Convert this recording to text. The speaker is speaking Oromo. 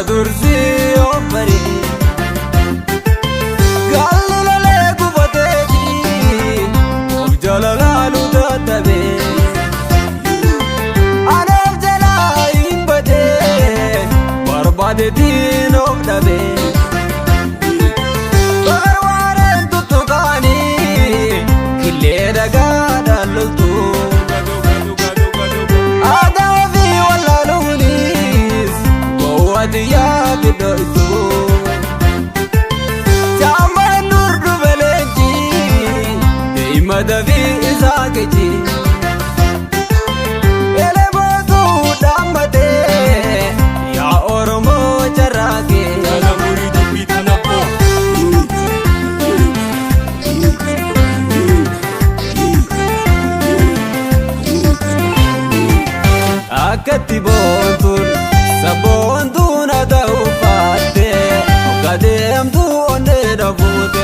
dursi obbari galilale gubateti of jalalalu databe anaf jalai bade barbade din of dabe barwaren tutugani kille daga daltu ya bidoitu jaman nur dubeleji imadavi izageti elebotu damade ya oromo charage salamuri dubitanapo akati bontur sabon kadem tu onde da bute